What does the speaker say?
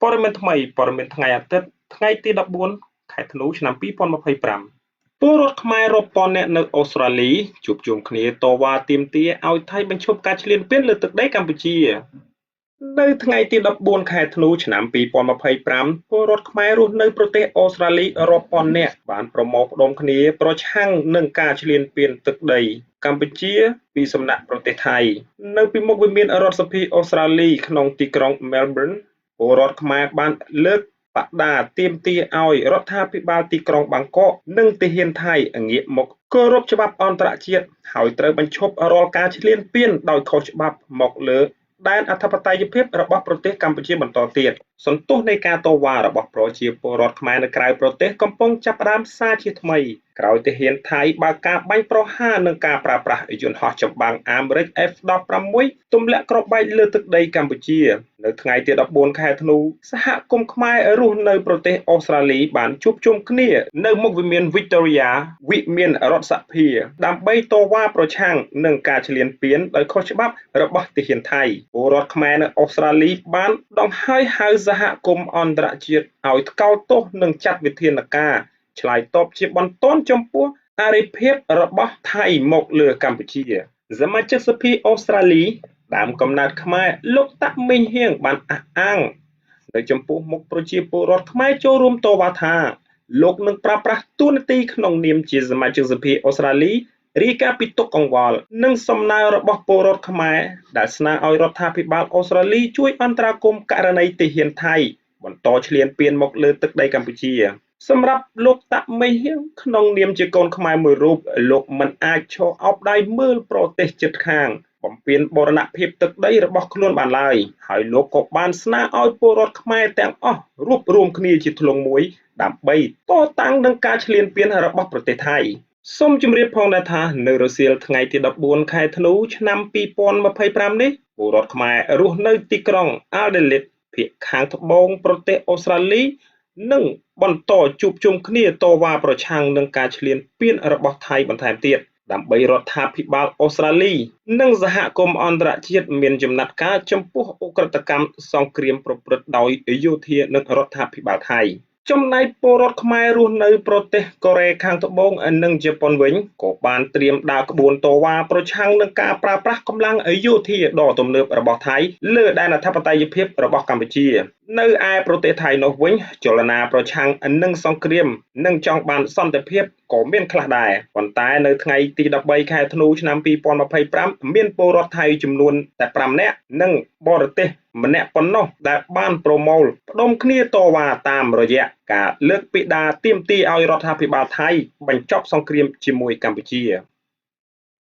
ព័ត៌មានថ្មីព័ត៌មានថ្ងៃអាទិត្យថ្ងៃទី14ខែធ្នូឆ្នាំ2025ពលរដ្ឋខ្មែររាប់ពាន់នាក់នៅអូស្ត្រាលីជួបជុំគ្នាតវ៉ាទាមទារឲ្យថៃបញ្ឈប់ការឈ្លានពានលើទឹកដីកម្ពុជានៅថ្ងៃទី14ខែធ្នូឆ្នាំ2025ពលរដ្ឋខ្មែររស់នៅប្រទេសអូស្ត្រាលីរាប់ពាន់នាក់បានប្រមូលផ្តុំគ្នាប្រឆាំងនឹងការឈ្លានពានទឹកដីកម្ពុជាពីសំណាក់ប្រទេសថៃនៅពីមុខវិមានរដ្ឋសភាអូស្ត្រាលីក្នុងទីក្រុង Melbourne ពលរដ្ឋខ្មែរបានលើកបដាទាមទារឲ្យរដ្ឋាភិបាលទីក្រុងបាងកកនិងទាហានថៃងាកមកគោរពច្បាប់អន្តរជាតិហើយត្រូវបញ្ឈប់រាល់ការឈ្លានពានដោយខុសច្បាប់មកលើដែនអធិបតេយ្យភាពរបស់ប្រទេសកម្ពុជាបន្តទៀតសន្ទុះនៃការតវ៉ារបស់ប្រជាពលរដ្ឋខ្មែរនៅក្រៅប្រទេសកំពុងចាប់ផ្ដើមសារជាថ្មីក្រោយទាហានថៃបើកការបាញ់ប្រហារនឹងការប្រើប្រាស់យន្តហោះចម្បាំងអាមេរិក F-16 ទម្លាក់គ្រាប់បែកលើទឹកដីកម្ពុជានៅថ្ងៃទី14ខែធ្នូសហគមន៍ខ្មែររស់នៅប្រទេសអូស្ត្រាលីបានជួបជុំគ្នានៅមុខវិមាន Victoria វិមានរដ្ឋសភាដើម្បីតវ៉ាប្រឆាំងនឹងការឈ្លានពានដោយខុសច្បាប់របស់ទាហានថៃពលរដ្ឋខ្មែរនៅអូស្ត្រាលីបានដង្ហើយហៅសហគមន៍អន្តរជាតិឲ្យថ្កោលទោសនិងចាត់វិធានការឆ្លើយតបជាបន្ទាន់ចំពោះអរិភាពរបស់ថៃមកលើកម្ពុជាសមាជិកសភាអូស្ត្រាលីដើមកំណើតខ្មែរលោកតាក់មីងហៀងបានអះអាងនៅចំពោះមុខប្រជាពលរដ្ឋខ្មែរចូលរួមតវ៉ាថាលោកនឹងប្រើប្រាស់តួនាទីក្នុងនាមជាសមាជិកសភាអូស្ត្រាលីរាយការណ៍ពីទុកកង្វល់និងសំណើរបស់ពលរដ្ឋខ្មែរដែលស្នើឲ្យរដ្ឋាភិបាលអូស្ត្រាលីជួយអន្តរាគមន៍ករណីទាហានថៃបន្តឈ្លានពានមកលើទឹកដីកម្ពុជាសម្រាប់លោកតាក់មីហៀងក្នុងនាមជាកូនខ្មែរមួយរូបលោកមិនអាចឈរអោបដៃមើលប្រទេសជិតខាងបំពេញបូរណភាពទឹកដីរបស់ខ្លួនបានឡើយហើយលោកក៏បានស្នើឲ្យពលរដ្ឋខ្មែរទាំងអស់រួបរวมគ្នាជាធ្លុងមួយដើម្បីតតាំងនឹងការឈ្លានពានរបស់ប្រទេសថៃសូមជម្រាបផងដែរថានៅរសៀលថ្ងៃទី14ខែធ្នូឆ្នាំ2025នេះពលរដ្ឋខ្មែររស់នៅទីក្រុង Adelaide ភាគខាងត្បូងប្រទេសអូស្ត្រាលីនឹងបន្តជួបជុំគ្នាតវ៉ាប្រឆាំងនឹងការឈ្លានពានរបស់ថៃបន្ថែមទៀតដើម្បីរដ្ឋាភិបាលអូស្ត្រាលីនិងសហគមន៍អន្តរជាតិមានចំណាត់ការចំពោះឧក្រិដ្ឋកម្មសង្គ្រាមប្រព្រឹត្តដោយយោធានិងរដ្ឋាភិបាលថៃចំណែកពលរដ្ឋខ្មែររស់នៅប្រទេសកូរ៉េខាងត្បូងនិងជប៉ុនវិញក៏បានត្រៀមដើរក្បួនតវ៉ាប្រឆាំងនឹងការប្រើប្រាស់កម្លាំងយោធាដ៏ទំនើបរបស់ថៃលើដែនអធិបតេយ្យភាពរបស់កម្ពុជានៅឯប្រទេសថៃនោះវិញចលនាប្រឆាំងនឹងសង្គ្រាមនិងចង់បានសន្តិភាពក៏មានខ្លះដែរប៉ុន្តែនៅថ្ងៃទី13ខែធ្នូឆ្នាំ2025មានពលរដ្ឋថៃចំនួនតែ5នាក់និងបរទេសម្នាក់ប៉ុណ្ណោះដែលបានប្រមូលផ្ដុំគ្នាតវ៉ាតាមរយៈការលើកពីដាទាមទារឲ្យរដ្ឋាភិបាលថៃបញ្ចប់សង្គ្រាមជាមួយកម្ពុជា